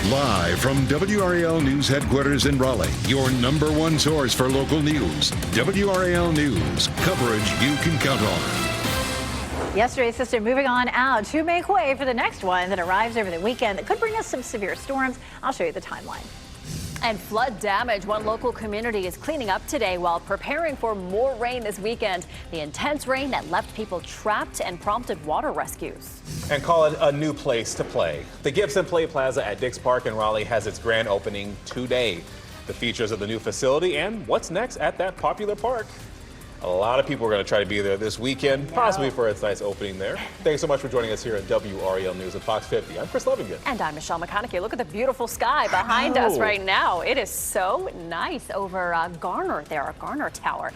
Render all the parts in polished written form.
Live from WRAL News headquarters in Raleigh, your number one source for local news. WRAL News, coverage you can count on. Yesterday's system moving on out to make way for the next one that arrives over the weekend that could bring us some severe storms. I'll show you the timeline. And flood damage. One local community is cleaning up today while preparing for more rain this weekend. The intense rain that left people trapped and prompted water rescues. And call it a new place to play. The Gibson Play Plaza at Dix Park in Raleigh has its grand opening today. The features of the new facility and what's next at that popular park. A lot of people are going to try to be there this weekend, possibly for its nice opening there. Thanks so much for joining us here at WRAL News at Fox 50. I'm Chris Lovigan. And I'm Michelle McConaughey. Look at the beautiful sky behind us right now. It is so nice over Garner there, Garner Tower.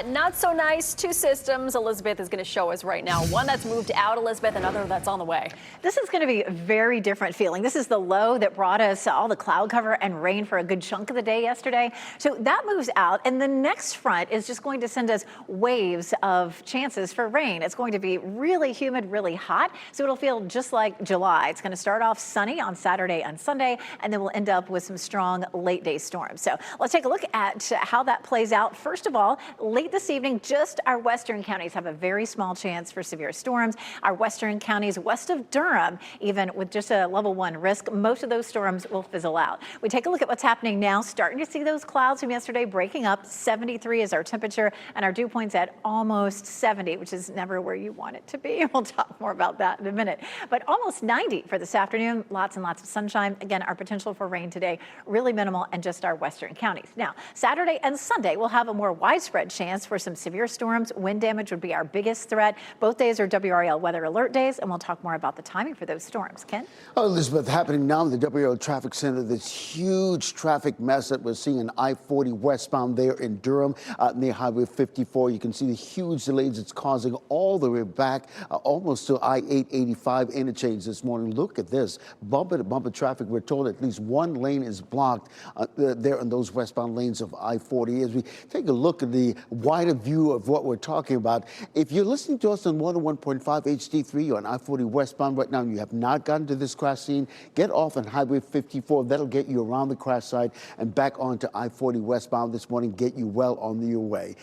Not so nice, two systems Elizabeth is going to show us right now. One that's moved out, Elizabeth, another that's on the way. This is going to be a very different feeling. This is the low that brought us all the cloud cover and rain for a good chunk of the day yesterday. So that moves out, and the next front is just going to send us waves of chances for rain. It's going to be really humid, really hot, so it'll feel just like July. It's going to start off sunny on Saturday and Sunday, and then we'll end up with some strong late day storms. So let's take a look at how that plays out. First of all, late this evening, just our western counties have a very small chance for severe storms. Our western counties west of Durham, even with just a level 1 risk, most of those storms will fizzle out. We take a look at what's happening now, starting to see those clouds from yesterday breaking up. 73 is our temperature, and our dew point's at almost 70, which is never where you want it to be. We'll talk more about that in a minute. But almost 90 for this afternoon. Lots and lots of sunshine. Again, our potential for rain today really minimal in just our western counties. Now, Saturday and Sunday, we'll have a more widespread chance for some severe storms. Wind damage would be our biggest threat. Both days are WRAL weather alert days, and we'll talk more about the timing for those storms. Ken? Oh, Elizabeth, happening now in the WRAL traffic center, this huge traffic mess that we're seeing in I-40 westbound there in Durham near Highway 54. You can see the huge delays it's causing all the way back almost to I-885 interchange this morning. Look at this, bumper to bumper traffic. We're told at least one lane is blocked there in those westbound lanes of I-40. As we take a look at the wider view of what we're talking about, if you're listening to us on 101.5 HD3 or on I-40 westbound right now and you have not gotten to this crash scene, get off on Highway 54. That'll get you around the crash site and back onto I-40 westbound this morning, get you well on your way.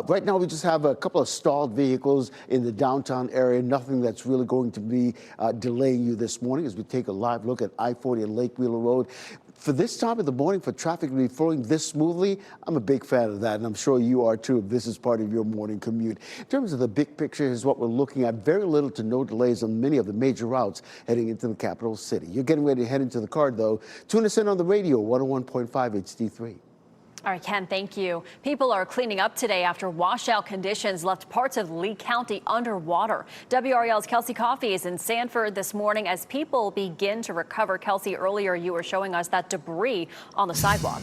Right now, we just have a couple of stalled vehicles in the downtown area. Nothing that's really going to be delaying you this morning as we take a live look at I-40 and Lake Wheeler Road. For this time of the morning, for traffic to be flowing this smoothly, I'm a big fan of that, and I'm sure you are too if this is part of your morning commute. In terms of the big picture, here's what we're looking at. Very little to no delays on many of the major routes heading into the capital city. You're getting ready to head into the car, though. Tune us in on the radio, 101.5 HD3. All right, Ken, thank you. People are cleaning up today after washout conditions left parts of Lee County underwater. WRAL's Kelsey Coffey is in Sanford this morning as people begin to recover. Kelsey, earlier you were showing us that debris on the sidewalk.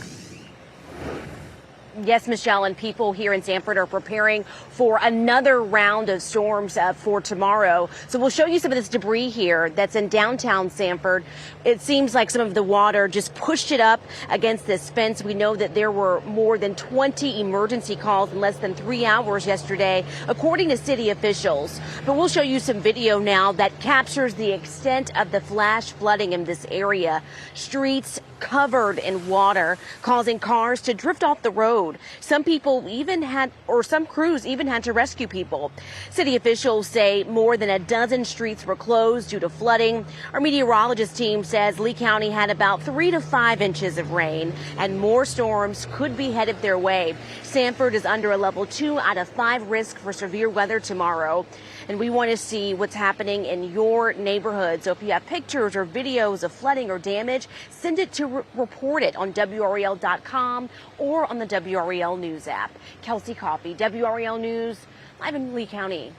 Yes, Michelle, and people here in Sanford are preparing for another round of storms for tomorrow. So we'll show you some of this debris here that's in downtown Sanford. It seems like some of the water just pushed it up against this fence. We know that there were more than 20 emergency calls in less than 3 hours yesterday, according to city officials. But we'll show you some video now that captures the extent of the flash flooding in this area. Streets covered in water, causing cars to drift off the road. Some people even had, or some crews even had to rescue people. City officials say more than a dozen streets were closed due to flooding. Our meteorologist team says Lee County had about 3 to 5 inches of rain, and more storms could be headed their way. Sanford is under a level 2 out of 5 risk for severe weather tomorrow. And we want to see what's happening in your neighborhood. So if you have pictures or videos of flooding or damage, send it to report it on WRAL.com or on the WRAL News app. Kelsey Coffey, WRAL News, live in Lee County.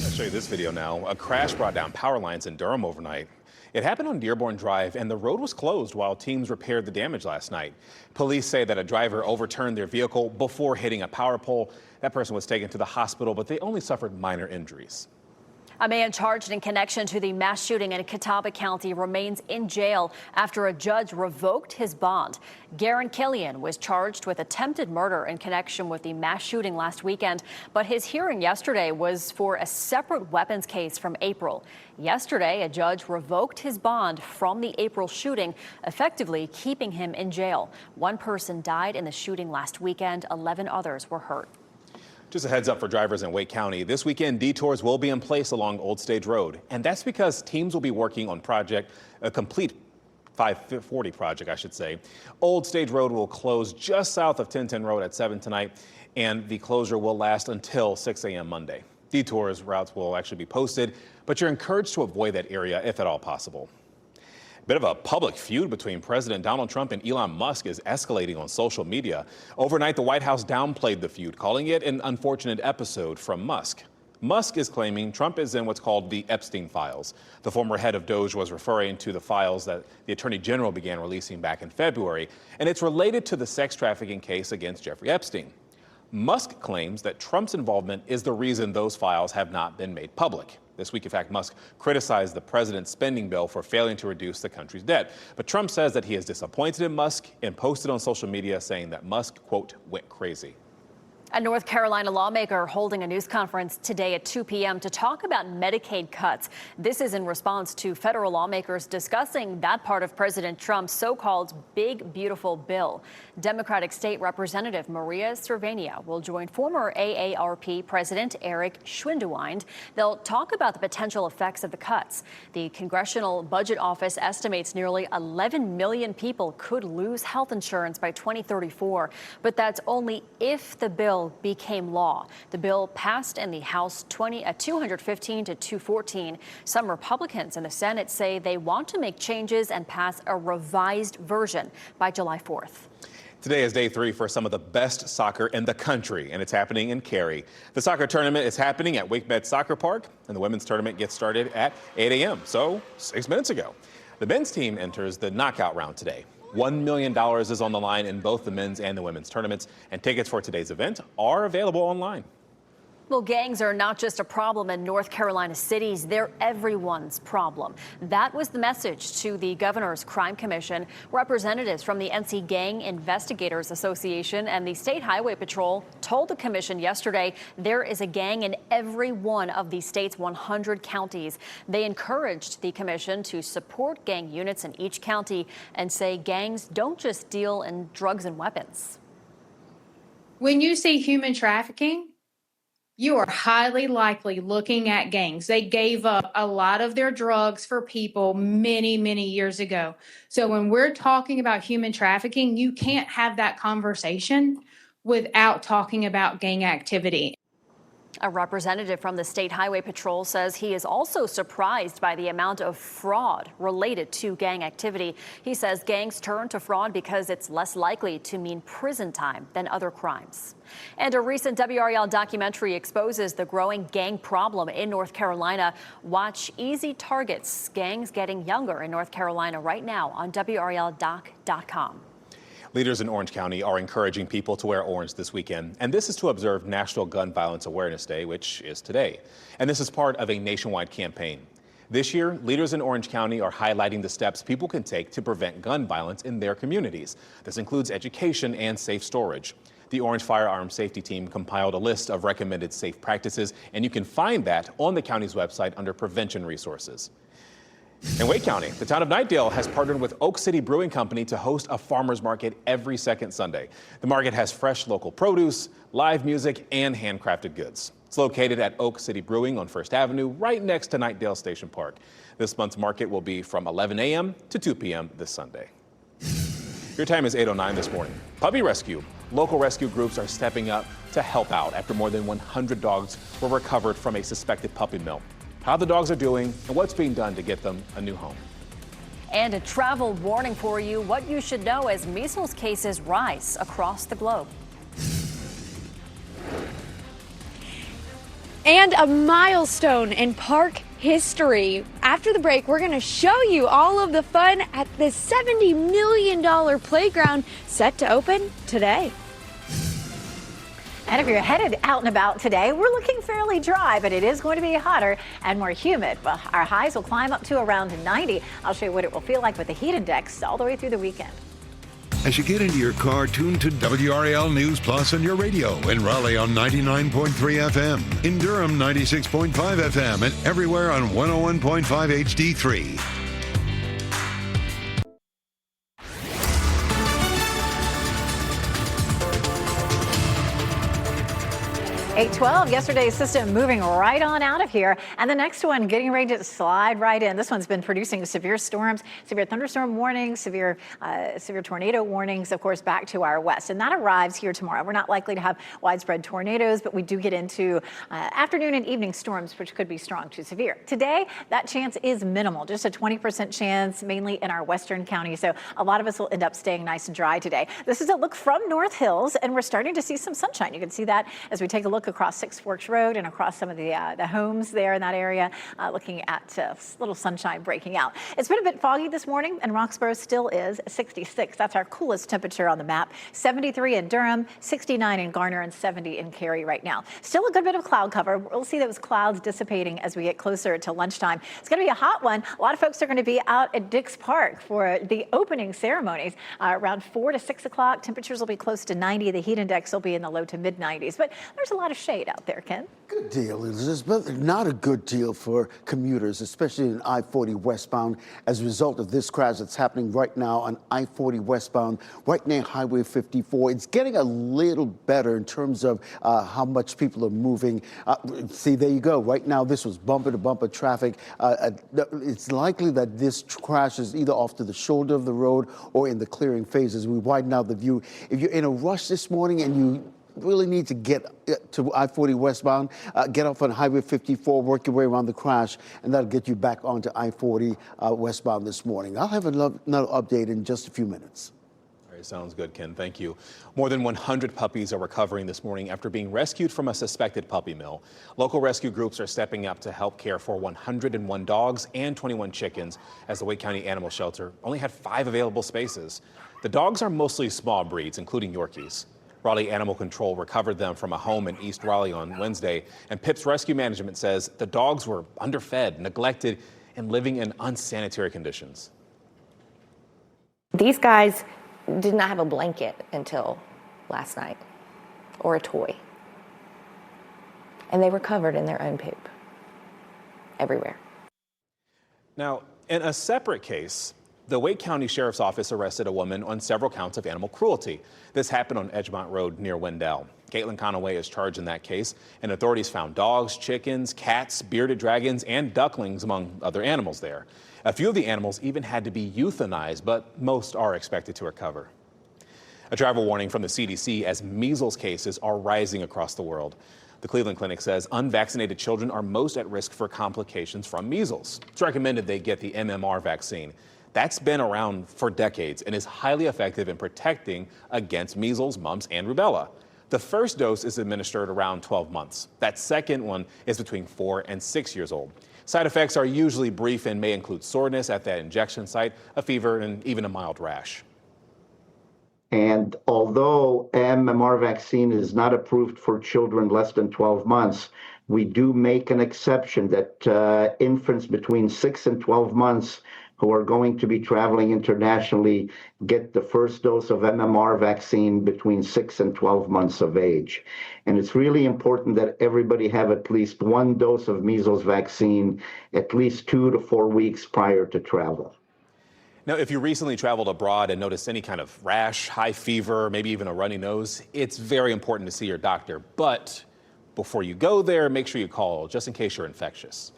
I'll show you this video now. A crash brought down power lines in Durham overnight. It happened on Dearborn Drive, and the road was closed while teams repaired the damage last night. Police say that a driver overturned their vehicle before hitting a power pole. That person was taken to the hospital, but they only suffered minor injuries. A man charged in connection to the mass shooting in Catawba County remains in jail after a judge revoked his bond. Garen Killian was charged with attempted murder in connection with the mass shooting last weekend, but his hearing yesterday was for a separate weapons case from April. Yesterday, a judge revoked his bond from the April shooting, effectively keeping him in jail. One person died in the shooting last weekend. 11 others were hurt. Just a heads up for drivers in Wake County. This weekend, detours will be in place along Old Stage Road. And that's because teams will be working on a complete 540 project, I should say. Old Stage Road will close just south of 1010 Road at 7 tonight, and the closure will last until 6 a.m. Monday. Detours routes will actually be posted, but you're encouraged to avoid that area if at all possible. Bit of a public feud between President Donald Trump and Elon Musk is escalating on social media. Overnight, the White House downplayed the feud, calling it an unfortunate episode from Musk. Musk is claiming Trump is in what's called the Epstein files. The former head of DOJ was referring to the files that the Attorney General began releasing back in February, and it's related to the sex trafficking case against Jeffrey Epstein. Musk claims that Trump's involvement is the reason those files have not been made public. This week, in fact, Musk criticized the president's spending bill for failing to reduce the country's debt. But Trump says that he is disappointed in Musk and posted on social media saying that Musk, quote, went crazy. A North Carolina lawmaker holding a news conference today at 2 p.m. to talk about Medicaid cuts. This is in response to federal lawmakers discussing that part of President Trump's so-called Big Beautiful Bill. Democratic State Representative Maria Cervania will join former AARP President Eric Schwindewind. They'll talk about the potential effects of the cuts. The Congressional Budget Office estimates nearly 11 million people could lose health insurance by 2034, but that's only if the bill became law. The bill passed in the House 215 to 214. Some Republicans in the Senate say they want to make changes and pass a revised version by July 4th. Today is day 3 for some of the best soccer in the country, and it's happening in Cary. The soccer tournament is happening at WakeMed Soccer Park, and the women's tournament gets started at 8 a.m., so 6 minutes ago. The men's team enters the knockout round today. $1 million is on the line in both the men's and the women's tournaments, and tickets for today's event are available online. Well, gangs are not just a problem in North Carolina cities, they're everyone's problem. That was the message to the Governor's Crime Commission. Representatives from the NC Gang Investigators Association and the State Highway Patrol told the commission yesterday there is a gang in every one of the state's 100 counties. They encouraged the commission to support gang units in each county and say gangs don't just deal in drugs and weapons. When you see human trafficking, you are highly likely looking at gangs. They gave up a lot of their drugs for people many, many years ago. So when we're talking about human trafficking, you can't have that conversation without talking about gang activity. A representative from the State Highway Patrol says he is also surprised by the amount of fraud related to gang activity. He says gangs turn to fraud because it's less likely to mean prison time than other crimes. And a recent WRAL documentary exposes the growing gang problem in North Carolina. Watch Easy Targets, Gangs Getting Younger in North Carolina right now on WRALdoc.com. Leaders in Orange County are encouraging people to wear orange this weekend, and this is to observe National Gun Violence Awareness Day, which is today. And this is part of a nationwide campaign. This year, leaders in Orange County are highlighting the steps people can take to prevent gun violence in their communities. This includes education and safe storage. The Orange Firearm Safety Team compiled a list of recommended safe practices, and you can find that on the county's website under prevention resources. In Wake County, the town of Knightdale has partnered with Oak City Brewing Company to host a farmer's market every second Sunday. The market has fresh local produce, live music, and handcrafted goods. It's located at Oak City Brewing on First Avenue, right next to Knightdale Station Park. This month's market will be from 11 a.m. to 2 p.m. this Sunday. Your time is 8:09 this morning. Puppy rescue. Local rescue groups are stepping up to help out after more than 100 dogs were recovered from a suspected puppy mill. How the dogs are doing and what's being done to get them a new home. And a travel warning for you, what you should know as measles cases rise across the globe. And a milestone in park history. After the break, we're going to show you all of the fun at the $70 million playground set to open today. And if you're headed out and about today, we're looking fairly dry, but it is going to be hotter and more humid. But our highs will climb up to around 90. I'll show you what it will feel like with the heat index all the way through the weekend. As you get into your car, tune to WRAL News Plus on your radio. In Raleigh on 99.3 FM. In Durham, 96.5 FM. And everywhere on 101.5 HD3. 812, yesterday's system moving right on out of here. And the next one getting ready to slide right in. This one's been producing severe storms, severe thunderstorm warnings, severe tornado warnings, of course, back to our west. And that arrives here tomorrow. We're not likely to have widespread tornadoes, but we do get into afternoon and evening storms, which could be strong to severe. Today, that chance is minimal, just a 20% chance, mainly in our western counties. So a lot of us will end up staying nice and dry today. This is a look from North Hills, and we're starting to see some sunshine. You can see that as we take a look across Six Forks Road and across some of the homes there in that area, looking at little sunshine breaking out. It's been a bit foggy this morning, and Roxborough still is 66. That's our coolest temperature on the map. 73 in Durham, 69 in Garner, and 70 in Cary right now. Still a good bit of cloud cover. We'll see those clouds dissipating as we get closer to lunchtime. It's going to be a hot one. A lot of folks are going to be out at Dix Park for the opening ceremonies around 4 to 6 o'clock. Temperatures will be close to 90. The heat index will be in the low to mid 90s, but there's a lot of shade out there, Ken. Good deal, Elizabeth, but not a good deal for commuters, especially in I-40 westbound, as a result of this crash that's happening right now on I-40 westbound, right near Highway 54. It's getting a little better in terms of how much people are moving. See, there you go. Right now, this was bumper-to-bumper traffic. It's likely that this crash is either off to the shoulder of the road or in the clearing phases. We widen out the view. If you're in a rush this morning and you really need to get to I-40 westbound, get off on Highway 54, work your way around the crash, and that'll get you back onto I-40 westbound this morning. I'll have another update in just a few minutes. All right, sounds good, Ken. Thank you. More than 100 puppies are recovering this morning after being rescued from a suspected puppy mill. Local rescue groups are stepping up to help care for 101 dogs and 21 chickens, as the Wake County Animal Shelter only had 5 available spaces. The dogs are mostly small breeds, including Yorkies. Raleigh Animal Control recovered them from a home in East Raleigh on Wednesday, and PIP's rescue management says the dogs were underfed, neglected, and living in unsanitary conditions. These guys did not have a blanket until last night, or a toy. And they were covered in their own poop, everywhere. Now, in a separate case, the Wake County Sheriff's Office arrested a woman on several counts of animal cruelty. This happened on Edgemont Road near Wendell. Caitlin Conaway is charged in that case, and authorities found dogs, chickens, cats, bearded dragons, and ducklings, among other animals there. A few of the animals even had to be euthanized, but most are expected to recover. A travel warning from the CDC as measles cases are rising across the world. The Cleveland Clinic says unvaccinated children are most at risk for complications from measles. It's recommended they get the MMR vaccine. That's been around for decades and is highly effective in protecting against measles, mumps, and rubella. The first dose is administered around 12 months. That second one is between 4 and 6 years old. Side effects are usually brief and may include soreness at that injection site, a fever, and even a mild rash. And although MMR vaccine is not approved for children less than 12 months, we do make an exception that infants between 6 and 12 months who are going to be traveling internationally get the first dose of MMR vaccine between 6 and 12 months of age. And it's really important that everybody have at least 1 dose of measles vaccine at least 2 to 4 weeks prior to travel. Now, if you recently traveled abroad and noticed any kind of rash, high fever, maybe even a runny nose, it's very important to see your doctor. But before you go there, make sure you call just in case you're infectious.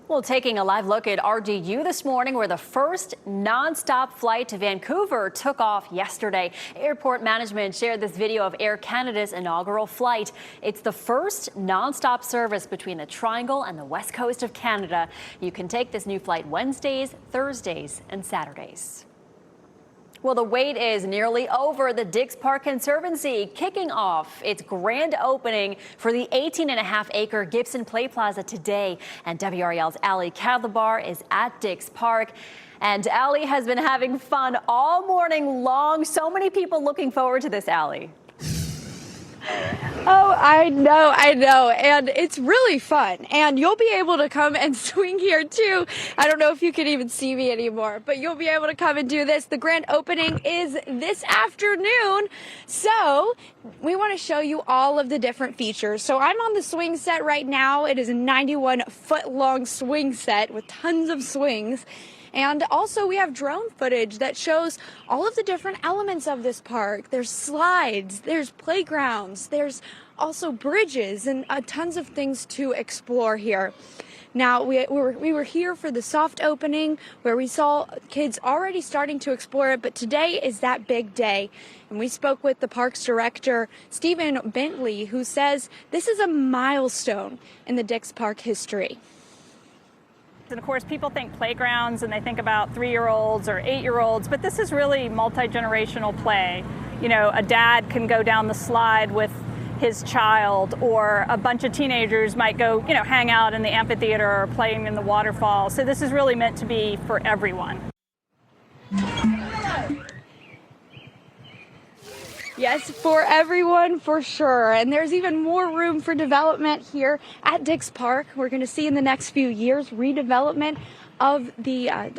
Well, taking a live look at RDU this morning, where the first nonstop flight to Vancouver took off yesterday. Airport management shared this video of Air Canada's inaugural flight. It's the first nonstop service between the Triangle and the west coast of Canada. You can take this new flight Wednesdays, Thursdays, and Saturdays. Well, the wait is nearly over. The Dix Park Conservancy kicking off its grand opening for the 18.5-acre Gibson Play Plaza today. And WRAL's Ali Kadlabar is at Dix Park. And Ali has been having fun all morning long. So many people looking forward to this, Ali. Oh, I know. And it's really fun. And you'll be able to come and swing here too. I don't know if you can even see me anymore, but you'll be able to come and do this. The grand opening is this afternoon. So we want to show you all of the different features. So I'm on the swing set right now. It is a 91-foot long swing set with tons of swings. And also we have drone footage that shows all of the different elements of this park. There's slides, there's playgrounds, there's also bridges and tons of things to explore here. Now, we were here for the soft opening where we saw kids already starting to explore it, but today is that big day. And we spoke with the parks director, Stephen Bentley, who says this is a milestone in the Dix Park history. And of course, people think playgrounds and they think about 3-year-olds or 8-year-olds, but this is really multi-generational play. You know, a dad can go down the slide with his child, or a bunch of teenagers might go, you know, hang out in the amphitheater or playing in the waterfall. So this is really meant to be for everyone. Yes, for everyone, for sure. And there's even more room for development here at Dix Park. We're going to see in the next few years redevelopment of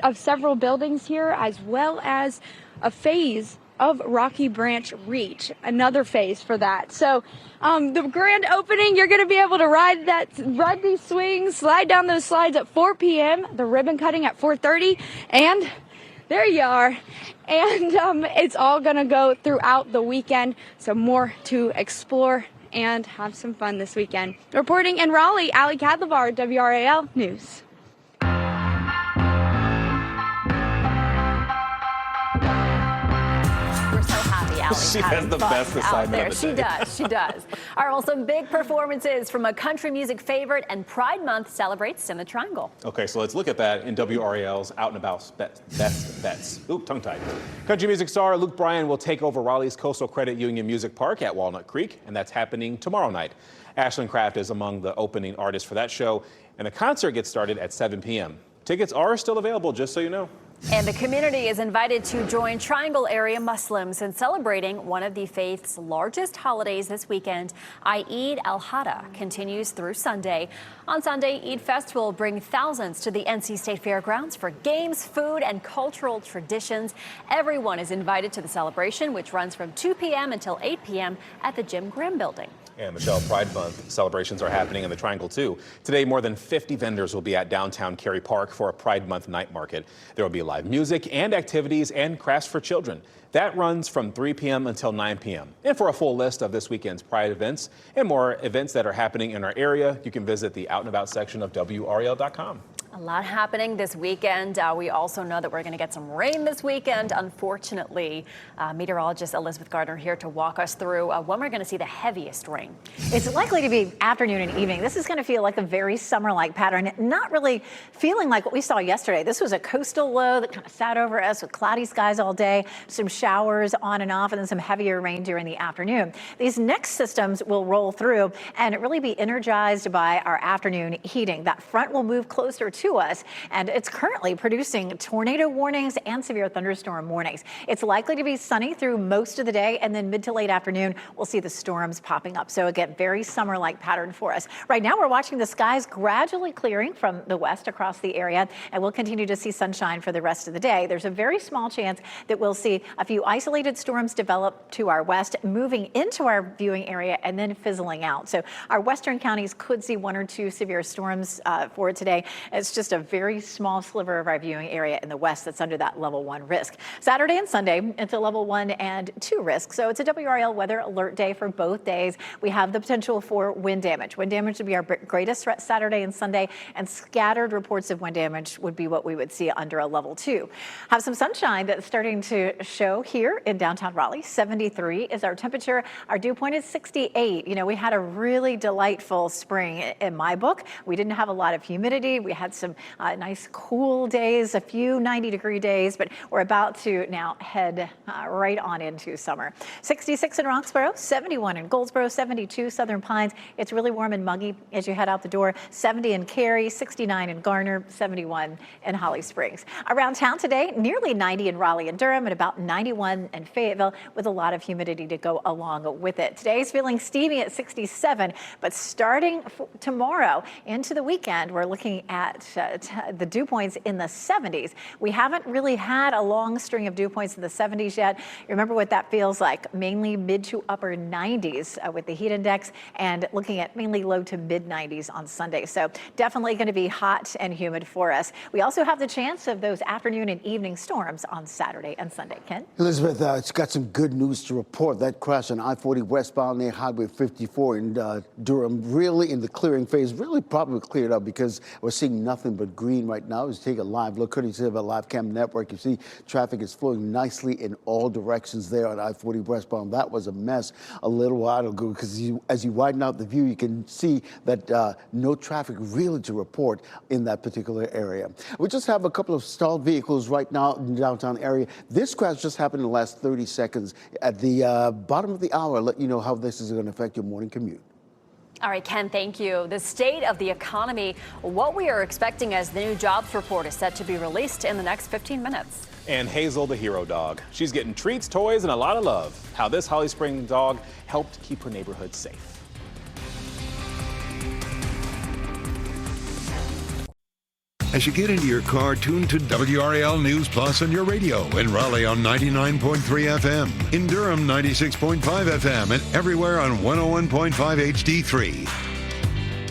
of several buildings here, as well as a phase of Rocky Branch Reach, another phase for that. So the grand opening, you're going to be able to ride these swings, slide down those slides at 4 p.m., the ribbon cutting at 4:30, and there you are. And it's all going to go throughout the weekend. So more to explore and have some fun this weekend. Reporting in Raleigh, Ali Kadlavar, WRAL News. She has the best assignment of the day. She does. All right, well, some big performances from a country music favorite, and Pride Month celebrates in the Triangle. Okay, so let's look at that in WRAL's Out and About Best Bets. Ooh, tongue-tied. Country music star Luke Bryan will take over Raleigh's Coastal Credit Union Music Park at Walnut Creek, and that's happening tomorrow night. Ashlyn Kraft is among the opening artists for that show, and the concert gets started at 7 p.m. Tickets are still available, just so you know. And the community is invited to join Triangle area Muslims in celebrating one of the faith's largest holidays this weekend. Eid al-Adha continues through Sunday. On Sunday, Eid Festival will bring thousands to the NC State Fairgrounds for games, food, and cultural traditions. Everyone is invited to the celebration, which runs from 2 p.m. until 8 p.m. at the Jim Graham Building. And Michelle, Pride Month celebrations are happening in the Triangle too. Today, more than 50 vendors will be at downtown Cary Park for a Pride Month night market. There will be live music and activities and crafts for children. That runs from 3 p.m. until 9 p.m. And for a full list of this weekend's Pride events and more events that are happening in our area, you can visit the Out and About section of WRAL.com. A lot happening this weekend. We also know that we're going to get some rain this weekend, unfortunately. Meteorologist Elizabeth Gardner here to walk us through when we're going to see the heaviest rain. It's likely to be afternoon and evening. This is going to feel like a very summer-like pattern, not really feeling like what we saw yesterday. This was a coastal low that kind of sat over us with cloudy skies all day, some showers on and off, and then some heavier rain during the afternoon. These next systems will roll through and really be energized by our afternoon heating. That front will move closer to us, and it's currently producing tornado warnings and severe thunderstorm warnings. It's likely to be sunny through most of the day, and then mid to late afternoon, we'll see the storms popping up. So again, very summer-like pattern for us. Right now, we're watching the skies gradually clearing from the west across the area, and we'll continue to see sunshine for the rest of the day. There's a very small chance that we'll see a few isolated storms develop to our west, moving into our viewing area and then fizzling out. So our western counties could see 1 or 2 severe storms for today. It's just a very small sliver of our viewing area in the west that's under that level 1 risk. Saturday and Sunday, it's a level 1 and 2 risk. So it's a WRAL weather alert day for both days. We have the potential for wind damage. Wind damage would be our greatest threat Saturday and Sunday, and scattered reports of wind damage would be what we would see under a level 2. Have some sunshine that's starting to show here in downtown Raleigh. 73 is our temperature. Our dew point is 68. You know, we had a really delightful spring in my book. We didn't have a lot of humidity. We had some some nice cool days, a few 90-degree days, but we're about to now head right on into summer. 66 in Roxborough, 71 in Goldsboro, 72 Southern Pines. It's really warm and muggy as you head out the door. 70 in Cary, 69 in Garner, 71 in Holly Springs. Around town today, nearly 90 in Raleigh and Durham, and about 91 in Fayetteville, with a lot of humidity to go along with it. Today's feeling steamy at 67, but starting tomorrow into the weekend, we're looking at the dew points in the 70s. We haven't really had a long string of dew points in the 70s yet. Remember what that feels like, mainly mid to upper 90s with the heat index, and looking at mainly low to mid 90s on Sunday. So definitely going to be hot and humid for us. We also have the chance of those afternoon and evening storms on Saturday and Sunday. Ken? Elizabeth, it's got some good news to report. That crash on I-40 westbound near Highway 54 in Durham, really in the clearing phase, really probably cleared up because we're seeing nothing but green right now. As you take a live look, courtesy of a live cam network, you see traffic is flowing nicely in all directions there on I-40 westbound. That was a mess a little while ago because as you widen out the view, you can see that no traffic really to report in that particular area. We just have a couple of stalled vehicles right now in the downtown area. This crash just happened in the last 30 seconds. At the bottom of the hour, I'll let you know how this is going to affect your morning commute. All right, Ken, thank you. The state of the economy, what we are expecting as the new jobs report is set to be released in the next 15 minutes. And Hazel, the hero dog. She's getting treats, toys, and a lot of love. How this Holly Springs dog helped keep her neighborhood safe. As you get into your car, tune to WRAL News Plus on your radio. In Raleigh on 99.3 FM. In Durham, 96.5 FM. And everywhere on 101.5 HD3.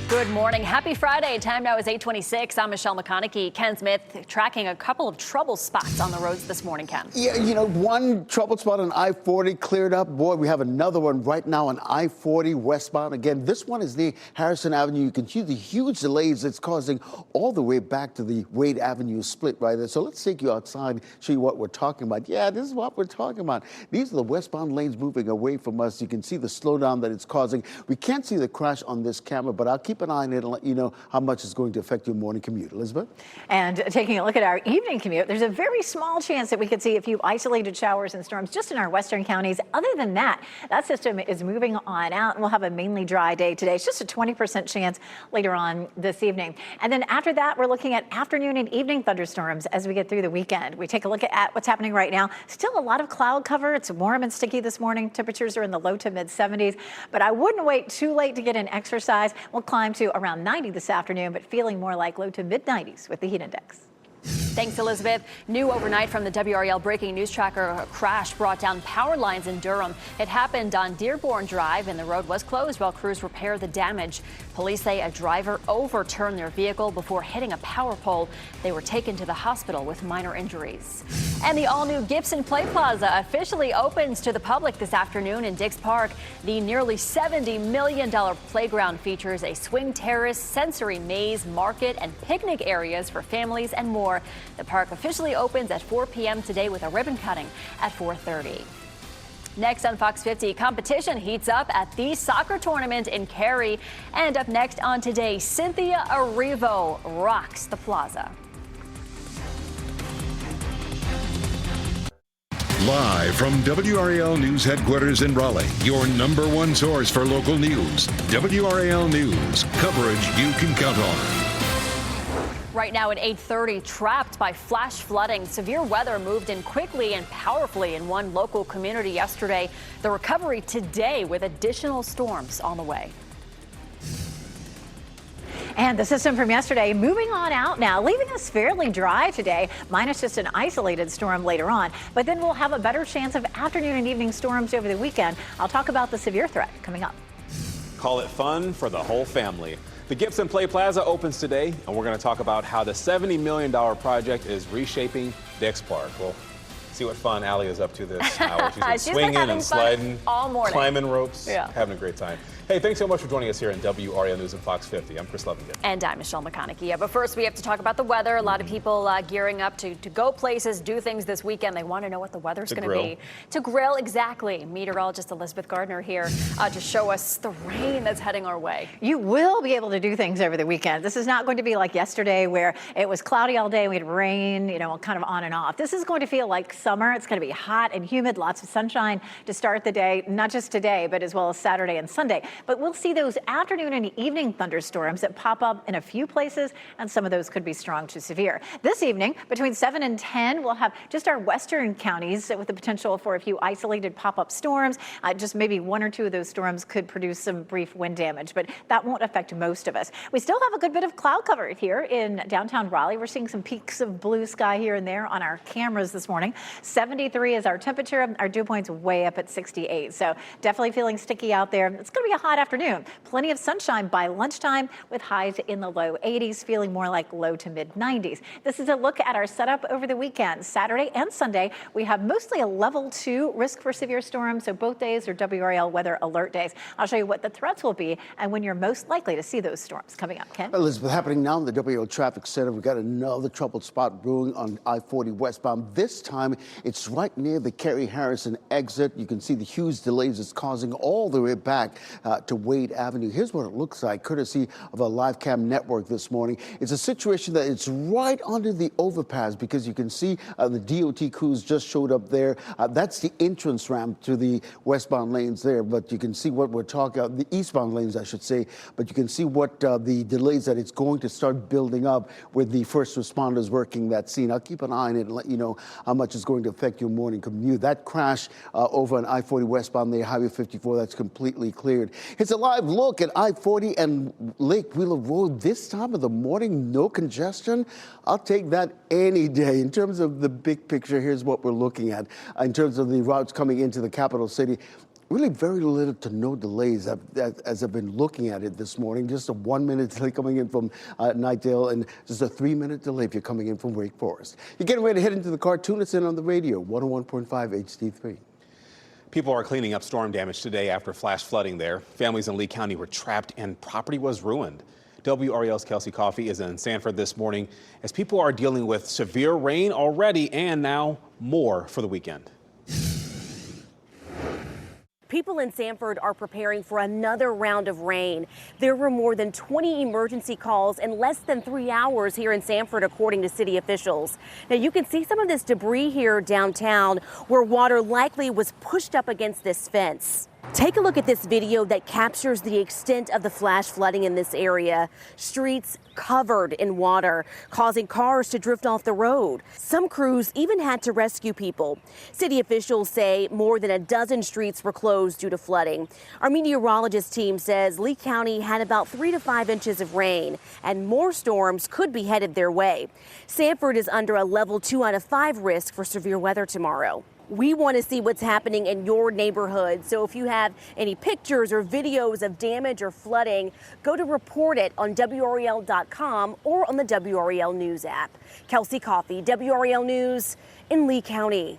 Good morning. Happy Friday. Time now is 8:26. I'm Michelle McConaughey. Ken Smith tracking a couple of trouble spots on the roads this morning, Ken. Yeah, you know, one trouble spot on I-40 cleared up. Boy, we have another one right now on I-40 westbound. Again, this one is near Harrison Avenue. You can see the huge delays it's causing all the way back to the Wade Avenue split right there. So let's take you outside, show you what we're talking about. Yeah, this is what we're talking about. These are the westbound lanes moving away from us. You can see the slowdown that it's causing. We can't see the crash on this camera, but I'll keep an eye on it and let you know how much it's going to affect your morning commute. Elizabeth? And taking a look at our evening commute, there's a very small chance that we could see a few isolated showers and storms just in our western counties. Other than that, that system is moving on out, and we'll have a mainly dry day today. It's just a 20% chance later on this evening. And then after that, we're looking at afternoon and evening thunderstorms as we get through the weekend. We take a look at what's happening right now. Still a lot of cloud cover. It's warm and sticky this morning. Temperatures are in the low to mid 70s, but I wouldn't wait too late to get an exercise. We'll climb to around 90 this afternoon, but feeling more like low to mid 90s with the heat index. Thanks, Elizabeth. New overnight from the WRAL breaking news tracker, a crash brought down power lines in Durham. It happened on Dearborn Drive, and the road was closed while crews repaired the damage. Police say a driver overturned their vehicle before hitting a power pole. They were taken to the hospital with minor injuries. And the all-new Gibson Play Plaza officially opens to the public this afternoon in Dix Park. The nearly $70 million playground features a swing terrace, sensory maze, market, and picnic areas for families and more. The park officially opens at 4 p.m. today with a ribbon cutting at 4:30. Next on Fox 50, competition heats up at the soccer tournament in Cary. And up next on Today, Cynthia Erivo rocks the plaza. Live from WRAL News headquarters in Raleigh, your number one source for local news. WRAL News, coverage you can count on. Right now at 8:30, trapped by flash flooding. Severe weather moved in quickly and powerfully in one local community yesterday. The recovery today with additional storms on the way. And the system from yesterday moving on out now, leaving us fairly dry today, minus just an isolated storm later on. But then we'll have a better chance of afternoon and evening storms over the weekend. I'll talk about the severe threat coming up. Call it fun for the whole family. The Gibson Play Plaza opens today, and we're going to talk about how the $70 million project is reshaping Dix Park. We'll see what fun Allie is up to this hour. She's been swinging and sliding, all morning, climbing ropes, having a great time. Hey, thanks so much for joining us here in WRAL News and Fox 50. I'm Chris Lovington. And I'm Michelle McConaughey. Yeah, but first we have to talk about the weather. A lot of people gearing up to go places, do things this weekend. They want to know what the weather's going to be. To grill, exactly. Meteorologist Elizabeth Gardner here to show us the rain that's heading our way. You will be able to do things over the weekend. This is not going to be like yesterday where it was cloudy all day and we had rain, kind of on and off. This is going to feel like summer. It's going to be hot and humid, lots of sunshine to start the day, not just today, but as well as Saturday and Sunday. But we'll see those afternoon and evening thunderstorms that pop up in a few places, and some of those could be strong to severe. This evening, between 7 and 10, we'll have just our western counties with the potential for a few isolated pop-up storms. Just maybe one or two of those storms could produce some brief wind damage, but that won't affect most of us. We still have a good bit of cloud cover here in downtown Raleigh. We're seeing some peaks of blue sky here and there on our cameras this morning. 73 is our temperature. Our dew point's way up at 68, so definitely feeling sticky out there. It's going to be a hot afternoon. Plenty of sunshine by lunchtime with highs in the low 80s, feeling more like low to mid 90s. This is a look at our setup over the weekend. Saturday and Sunday, we have mostly a level 2 risk for severe storms, so both days are WRAL weather alert days. I'll show you what the threats will be and when you're most likely to see those storms coming up. Ken? Elizabeth, happening now in the WRAL Traffic Center. We've got another troubled spot brewing on I-40 westbound. This time, it's right near the Kerry Harrison exit. You can see the huge delays it's causing all the way back to Wade Avenue. Here's what it looks like, courtesy of a live cam network this morning. It's a situation that it's right under the overpass because you can see the DOT crews just showed up there. That's the entrance ramp to the westbound lanes there, but you can see what we're talking about, the eastbound lanes, I should say, but you can see what the delays that it's going to start building up with the first responders working that scene. I'll keep an eye on it and let you know how much it's going to affect your morning commute. That crash over on I-40 westbound there, Highway 54, that's completely cleared. It's a live look at I-40 and Lake Wheeler Road this time of the morning. No congestion. I'll take that any day. In terms of the big picture, here's what we're looking at. In terms of the routes coming into the capital city, really very little to no delays as I've been looking at it this morning. Just a 1-minute delay coming in from Nightdale and just a 3-minute delay if you're coming in from Wake Forest. You're getting ready to head into the car. Tune us in on the radio, 101.5 HD3. People are cleaning up storm damage today after flash flooding there. Families in Lee County were trapped and property was ruined. WRAL's Kelsey Coffey is in Sanford this morning as people are dealing with severe rain already and now more for the weekend. People in Sanford are preparing for another round of rain. There were more than 20 emergency calls in less than 3 hours here in Sanford, according to city officials. Now, you can see some of this debris here downtown where water likely was pushed up against this fence. Take a look at this video that captures the extent of the flash flooding in this area. Streets covered in water, causing cars to drift off the road. Some crews even had to rescue people. City officials say more than a dozen streets were closed due to flooding. Our meteorologist team says Lee County had about 3 to 5 inches of rain, and more storms could be headed their way. Sanford is under a level 2 out of 5 risk for severe weather tomorrow. We want to see what's happening in your neighborhood. So if you have any pictures or videos of damage or flooding, go to report it on WRAL.com or on the WRAL News app. Kelsey Coffey, WRAL News in Lee County.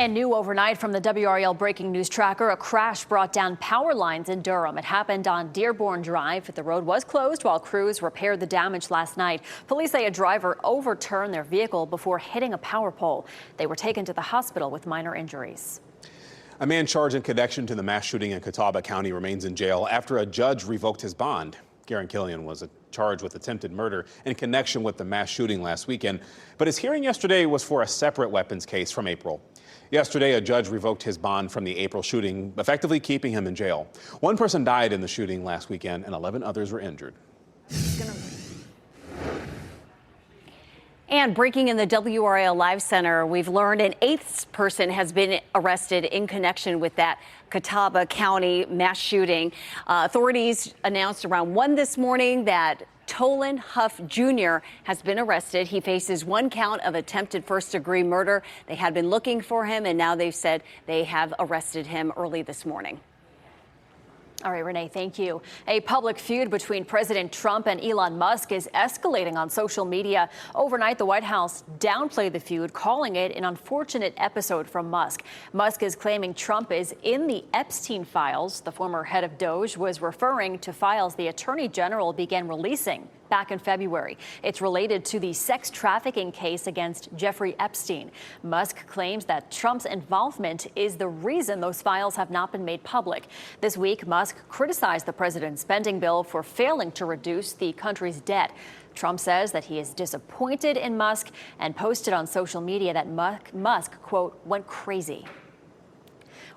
And new overnight from the WRAL Breaking News Tracker, a crash brought down power lines in Durham. It happened on Dearborn Drive. The road was closed while crews repaired the damage last night. Police say a driver overturned their vehicle before hitting a power pole. They were taken to the hospital with minor injuries. A man charged in connection to the mass shooting in Catawba County remains in jail after a judge revoked his bond. Garen Killian was charged with attempted murder in connection with the mass shooting last weekend, but his hearing yesterday was for a separate weapons case from April. Yesterday, a judge revoked his bond from the April shooting, effectively keeping him in jail. One person died in the shooting last weekend, and 11 others were injured. And breaking in the WRAL Live Center, we've learned an 8th person has been arrested in connection with that Catawba County mass shooting. Authorities announced around 1 this morning that Tolan Huff Jr. has been arrested. He faces 1 count of attempted first-degree murder. They had been looking for him, and now they've said they have arrested him early this morning. All right, Renee, thank you. A public feud between President Trump and Elon Musk is escalating on social media. Overnight, the White House downplayed the feud, calling it an unfortunate episode from Musk. Musk is claiming Trump is in the Epstein files. The former head of DOJ was referring to files the Attorney General began releasing back in February. It's related to the sex trafficking case against Jeffrey Epstein. Musk claims that Trump's involvement is the reason those files have not been made public. This week, Musk criticized the president's spending bill for failing to reduce the country's debt. Trump says that he is disappointed in Musk and posted on social media that Musk, quote, went crazy.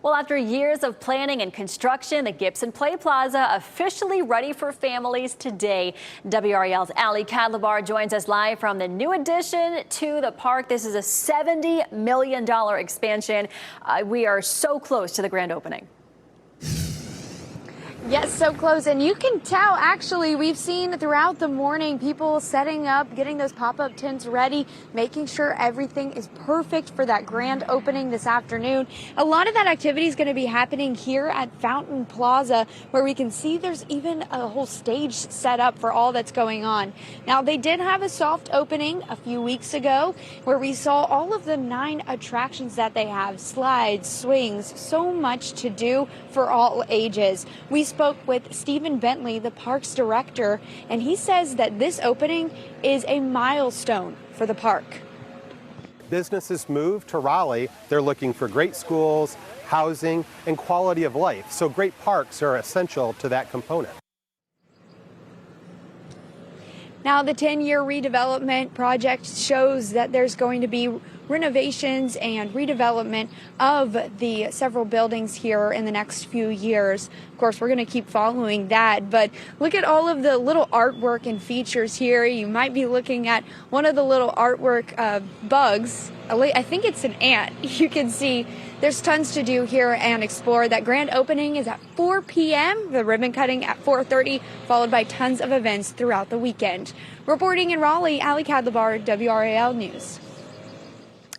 Well, after years of planning and construction, the Gibson Play Plaza officially ready for families today. WRAL's Ali Kadlabar joins us live from the new addition to the park. This is a $70 million expansion. We are so close to the grand opening. Yes, so close. And you can tell, actually, we've seen throughout the morning people setting up, getting those pop-up tents ready, making sure everything is perfect for that grand opening this afternoon. A lot of that activity is going to be happening here at Fountain Plaza, where we can see there's even a whole stage set up for all that's going on. Now, they did have a soft opening a few weeks ago where we saw all of the 9 attractions that they have, slides, swings, so much to do for all ages. We spoke with Stephen Bentley, the park's director, and he says that this opening is a milestone for the park. Businesses move to Raleigh. They're looking for great schools, housing, and quality of life. So great parks are essential to that component. Now, the 10-year redevelopment project shows that there's going to be renovations and redevelopment of the several buildings here in the next few years. Of course, we're going to keep following that, but look at all of the little artwork and features here. You might be looking at one of the little artwork bugs. I think it's an ant. You can see there's tons to do here and explore. That grand opening is at 4 p.m., the ribbon cutting at 4:30, followed by tons of events throughout the weekend. Reporting in Raleigh, Ali Kadlabar, WRAL News.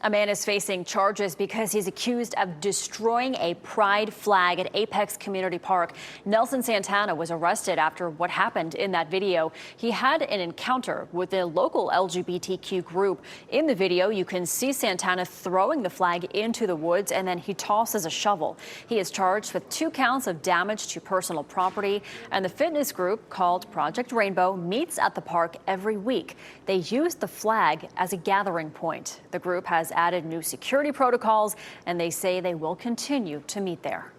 A man is facing charges because he's accused of destroying a pride flag at Apex Community Park. Nelson Santana was arrested after what happened in that video. He had an encounter with a local LGBTQ group. In the video, you can see Santana throwing the flag into the woods, and then he tosses a shovel. He is charged with 2 counts of damage to personal property, and the fitness group called Project Rainbow meets at the park every week. They use the flag as a gathering point. The group has added new security protocols, and they say they will continue to meet there.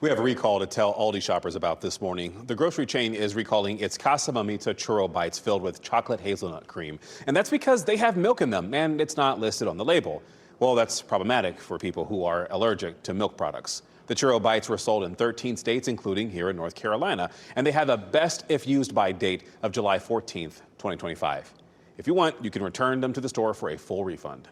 We have a recall to tell Aldi shoppers about this morning. The grocery chain is recalling its Casa Mamita churro bites filled with chocolate hazelnut cream. And that's because they have milk in them, and it's not listed on the label. Well, that's problematic for people who are allergic to milk products. The churro bites were sold in 13 states, including here in North Carolina, and they have a best if used by date of July 14th, 2025. If you want, you can return them to the store for a full refund.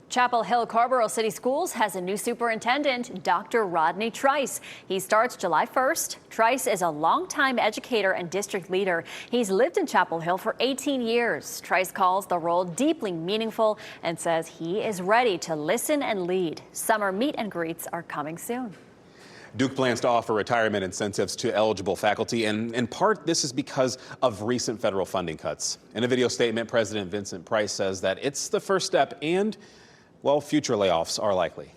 Chapel Hill Carrboro City Schools has a new superintendent, Dr. Rodney Trice. He starts July 1st. Trice is a longtime educator and district leader. He's lived in Chapel Hill for 18 years. Trice calls the role deeply meaningful and says he is ready to listen and lead. Summer meet and greets are coming soon. Duke plans to offer retirement incentives to eligible faculty, and in part, this is because of recent federal funding cuts. In a video statement, President Vincent Price says that it's the first step and, well, future layoffs are likely.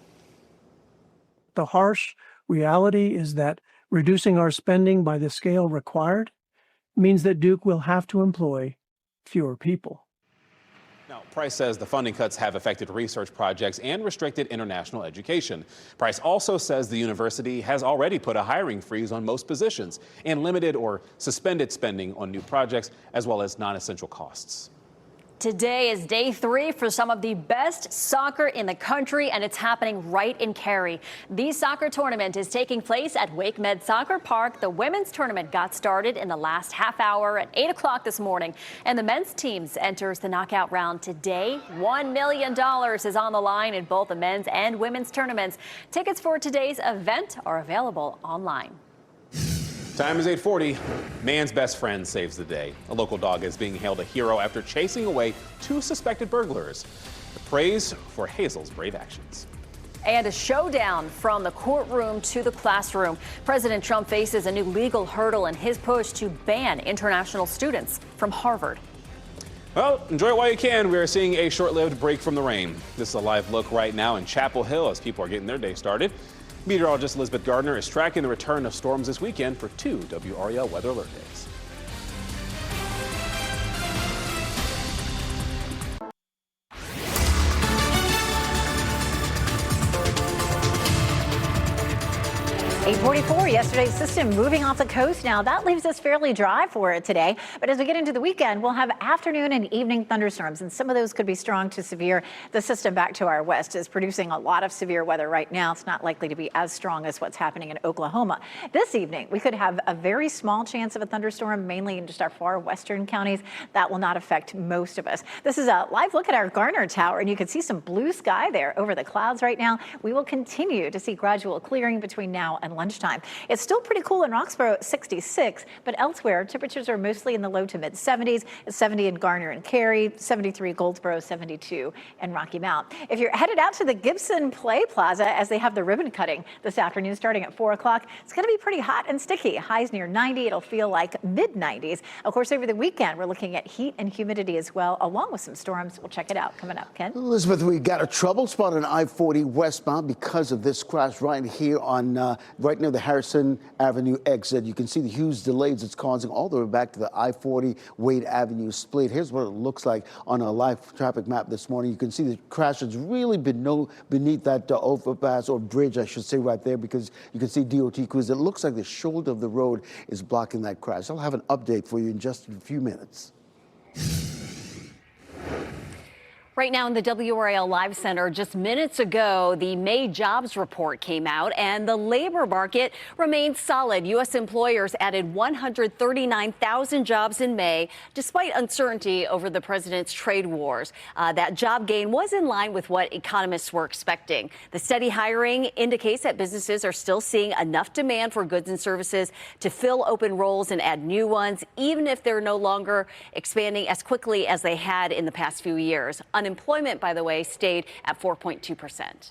The harsh reality is that reducing our spending by the scale required means that Duke will have to employ fewer people. Now, Price says the funding cuts have affected research projects and restricted international education. Price also says the university has already put a hiring freeze on most positions and limited or suspended spending on new projects as well as non-essential costs. Today is day 3 for some of the best soccer in the country, and it's happening right in Cary. The soccer tournament is taking place at Wake Med Soccer Park. The women's tournament got started in the last half hour at 8 o'clock this morning, and the men's teams enters the knockout round today. $1 million is on the line in both the men's and women's tournaments. Tickets for today's event are available online. Time is 8:40. Man's best friend saves the day. A local dog is being hailed a hero after chasing away 2 suspected burglars. The praise for Hazel's brave actions. And a showdown from the courtroom to the classroom. President Trump faces a new legal hurdle in his push to ban international students from Harvard. Well, enjoy it while you can. We are seeing a short-lived break from the rain. This is a live look right now in Chapel Hill as people are getting their day started. Meteorologist Elizabeth Gardner is tracking the return of storms this weekend for 2 WRAL Weather Alert Days. .844, yesterday's system moving off the coast. Now that leaves us fairly dry for it today. But as we get into the weekend, we'll have afternoon and evening thunderstorms, and some of those could be strong to severe. The system back to our west is producing a lot of severe weather right now. It's not likely to be as strong as what's happening in Oklahoma. This evening, we could have a very small chance of a thunderstorm, mainly in just our far western counties. That will not affect most of us. This is a live look at our Garner Tower, and you can see some blue sky there over the clouds right now. We will continue to see gradual clearing between now and lunchtime. It's still pretty cool in Roxborough at 66, but elsewhere temperatures are mostly in the low to mid 70s. It's 70 in Garner and Cary, 73 Goldsboro, 72 in Rocky Mount. If you're headed out to the Gibson Play Plaza as they have the ribbon cutting this afternoon starting at 4 o'clock, it's going to be pretty hot and sticky. Highs near 90. It'll feel like mid 90s. Of course, over the weekend, we're looking at heat and humidity as well, along with some storms. We'll check it out coming up. Ken? Elizabeth, we got a trouble spot on I-40 westbound because of this crash right here on right near the Harrison Avenue exit. You can see the huge delays it's causing all the way back to the I-40 Wade Avenue split. Here's what it looks like on a live traffic map this morning. You can see the crash has really been beneath that overpass or bridge, I should say, right there, because you can see DOT crews. It looks like the shoulder of the road is blocking that crash. I'll have an update for you in just a few minutes. Right now in the WRAL Live Center, just minutes ago, the May jobs report came out and the labor market remains solid. U.S. employers added 139,000 jobs in May, despite uncertainty over the president's trade wars. That job gain was in line with what economists were expecting. The steady hiring indicates that businesses are still seeing enough demand for goods and services to fill open roles and add new ones, even if they're no longer expanding as quickly as they had in the past few years. Unemployment, by the way, stayed at 4.2%.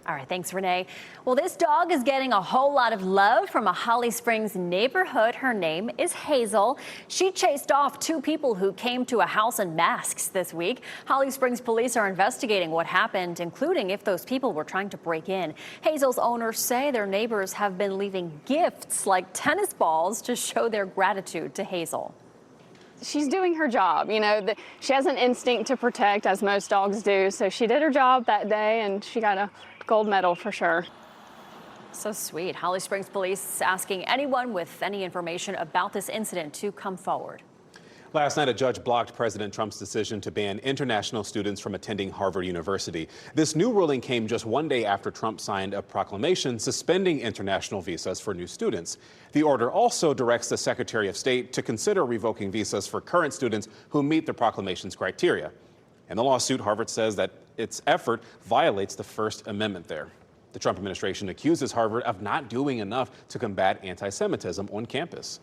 All right, thanks, Renee. Well, this dog is getting a whole lot of love from a Holly Springs neighborhood. Her name is Hazel. She chased off 2 people who came to a house in masks this week. Holly Springs police are investigating what happened, including if those people were trying to break in. Hazel's owners say their neighbors have been leaving gifts like tennis balls to show their gratitude to Hazel. She's doing her job. You know, she has an instinct to protect, as most dogs do. So she did her job that day, and she got a gold medal for sure. So sweet. Holly Springs police asking anyone with any information about this incident to come forward. Last night, a judge blocked President Trump's decision to ban international students from attending Harvard University. This new ruling came just one day after Trump signed a proclamation suspending international visas for new students. The order also directs the Secretary of State to consider revoking visas for current students who meet the proclamation's criteria. In the lawsuit, Harvard says that its effort violates the First Amendment there. The Trump administration accuses Harvard of not doing enough to combat anti-Semitism on campus.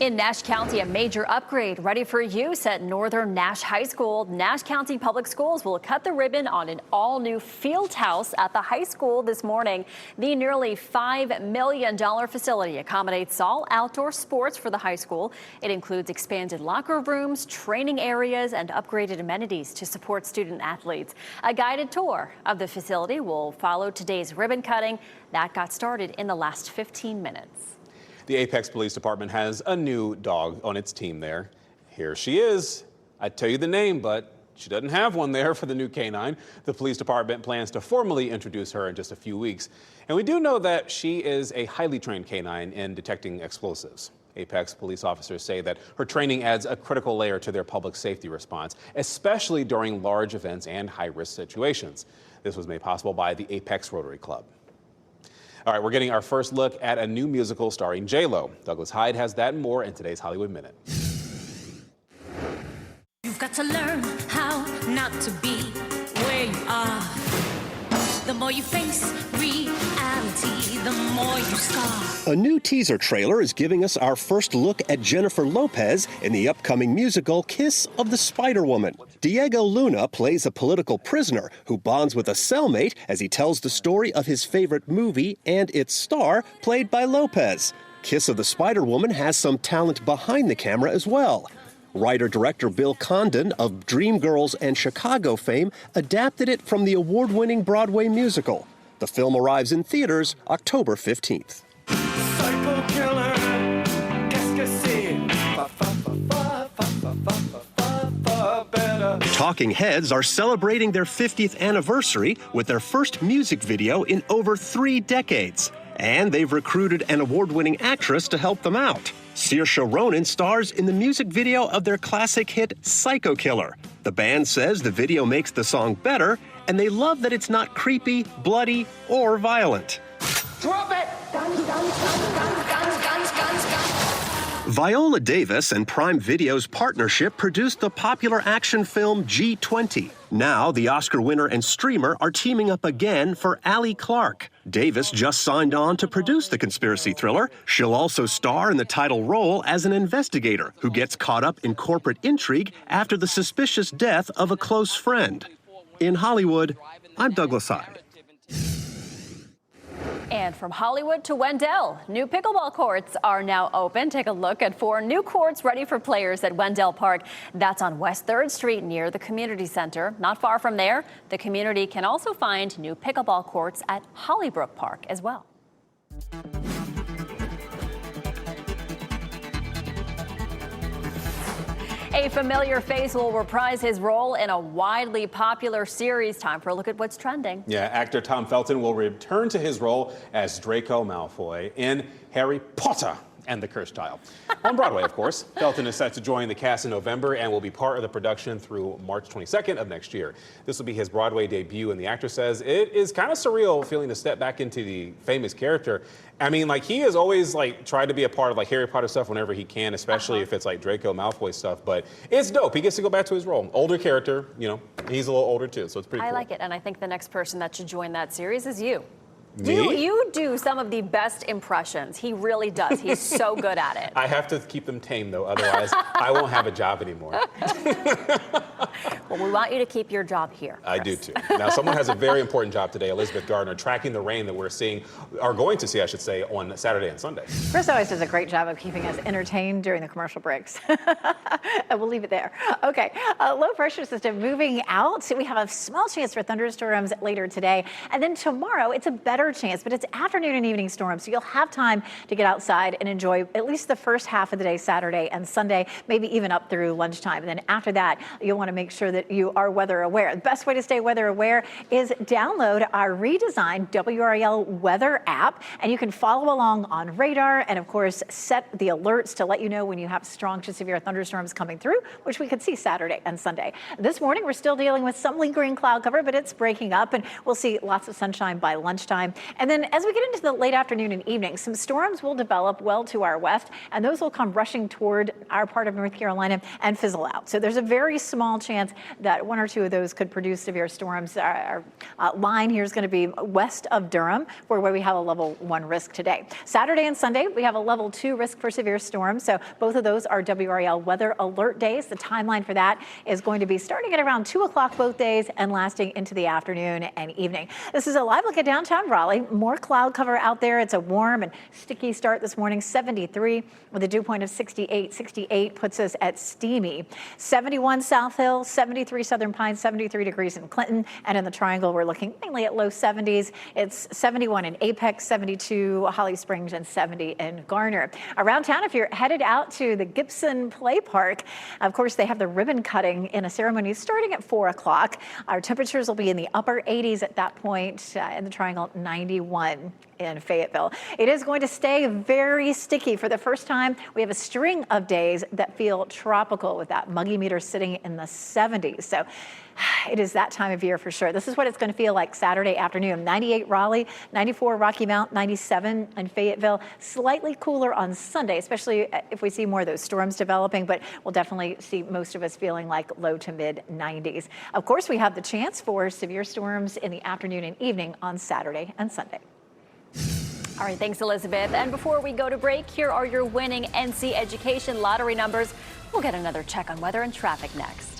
In Nash County, a major upgrade ready for use at Northern Nash High School. Nash County Public Schools will cut the ribbon on an all-new field house at the high school this morning. The nearly $5 million facility accommodates all outdoor sports for the high school. It includes expanded locker rooms, training areas, and upgraded amenities to support student athletes. A guided tour of the facility will follow today's ribbon cutting. That got started in the last 15 minutes. The Apex Police Department has a new dog on its team there. Here she is. I'd tell you the name, but she doesn't have one there for the new canine. The police department plans to formally introduce her in just a few weeks. And we do know that she is a highly trained canine in detecting explosives. Apex police officers say that her training adds a critical layer to their public safety response, especially during large events and high-risk situations. This was made possible by the Apex Rotary Club. All right, we're getting our first look at a new musical starring J-Lo. Douglas Hyde has that and more in today's Hollywood Minute. You've got to learn how not to be where you are. The more you face reality. cruelty, the more you scar. A new teaser trailer is giving us our first look at Jennifer Lopez in the upcoming musical Kiss of the Spider-Woman. Diego Luna plays a political prisoner who bonds with a cellmate as he tells the story of his favorite movie and its star, played by Lopez. Kiss of the Spider-Woman has some talent behind the camera as well. Writer-director Bill Condon of Dreamgirls and Chicago fame adapted it from the award-winning Broadway musical. The film arrives in theaters October 15th. Talking Heads are celebrating their 50th anniversary with their first music video in over 3 decades. And they've recruited an award-winning actress to help them out. Saoirse Ronan stars in the music video of their classic hit Psycho Killer. The band says the video makes the song better, and they love that it's not creepy, bloody, or violent. Drop it! Guns, guns, guns, guns, guns, guns, guns, guns. Viola Davis and Prime Video's partnership produced the popular action film G20. Now, the Oscar winner and streamer are teaming up again for Ally Clark. Davis just signed on to produce the conspiracy thriller. She'll also star in the title role as an investigator who gets caught up in corporate intrigue after the suspicious death of a close friend. In Hollywood, I'm Douglas Hyde. And from Hollywood to Wendell, new pickleball courts are now open. Take a look at 4 new courts ready for players at Wendell Park. That's on West 3rd Street near the community center. Not far from there, the community can also find new pickleball courts at Hollybrook Park as well. A familiar face will reprise his role in a widely popular series. Time for a look at what's trending. Yeah, actor Tom Felton will return to his role as Draco Malfoy in Harry Potter and the Cursed Child. On Broadway, of course. Felton is set to join the cast in November and will be part of the production through March 22nd of next year. This will be his Broadway debut, and the actor says it is kind of surreal feeling to step back into the famous character. I mean, like, he has always, like, tried to be a part of, like, Harry Potter stuff whenever he can, especially if it's, like, Draco Malfoy stuff. But it's dope. He gets to go back to his role. Older character, you know, he's a little older, too, so it's pretty cool. I like it, and I think the next person that should join that series is you. Me? You do some of the best impressions. He really does. He's so good at it. I have to keep them tame, though. Otherwise, I won't have a job anymore. Well, we want you to keep your job here. I do, too. Now, someone has a very important job today, Elizabeth Gardner, tracking the rain that we're seeing, or going to see, I should say, on Saturday and Sunday. Chris always does a great job of keeping us entertained during the commercial breaks. And we'll leave it there. Okay, low pressure system moving out. So we have a small chance for thunderstorms later today. And then tomorrow, it's a better chance, but it's afternoon and evening storms. So you'll have time to get outside and enjoy at least the first half of the day, Saturday and Sunday, maybe even up through lunchtime. And then after that, you'll want to make sure that you are weather aware. The best way to stay weather aware is download our redesigned WRAL weather app, and you can follow along on radar and, of course, set the alerts to let you know when you have strong to severe thunderstorms coming through, which we could see Saturday and Sunday. This morning, we're still dealing with some lingering cloud cover, but it's breaking up, and we'll see lots of sunshine by lunchtime. And then as we get into the late afternoon and evening, some storms will develop well to our west, and those will come rushing toward our part of North Carolina and fizzle out. So there's a very small chance that 1 or 2 of those could produce severe storms. Our line here is going to be west of Durham, where we have a level 1 risk today. Saturday and Sunday, we have a level 2 risk for severe storms. So both of those are WRAL weather alert days. The timeline for that is going to be starting at around 2 o'clock both days and lasting into the afternoon and evening. This is a live look at downtown Raleigh. More cloud cover out there. It's a warm and sticky start this morning. 73 with a dew point of 68. 68 puts us at steamy. 71 South Hill, 73 Southern Pines, 73 degrees in Clinton. And in the Triangle, we're looking mainly at low 70s. It's 71 in Apex, 72 Holly Springs, and 70 in Garner. Around town, if you're headed out to the Gibson Play Park, of course, they have the ribbon cutting in a ceremony starting at 4 o'clock. Our temperatures will be in the upper 80s at that point. In the Triangle, 91 in Fayetteville. It is going to stay very sticky. For the first time, we have a string of days that feel tropical with that muggy meter sitting in the 70s. So it is that time of year for sure. This is what it's going to feel like Saturday afternoon. 98 Raleigh, 94 Rocky Mount, 97 in Fayetteville. Slightly cooler on Sunday, especially if we see more of those storms developing, but we'll definitely see most of us feeling like low to mid 90s. Of course, we have the chance for severe storms in the afternoon and evening on Saturday and Sunday. All right, thanks, Elizabeth. And before we go to break, here are your winning NC Education lottery numbers. We'll get another check on weather and traffic next.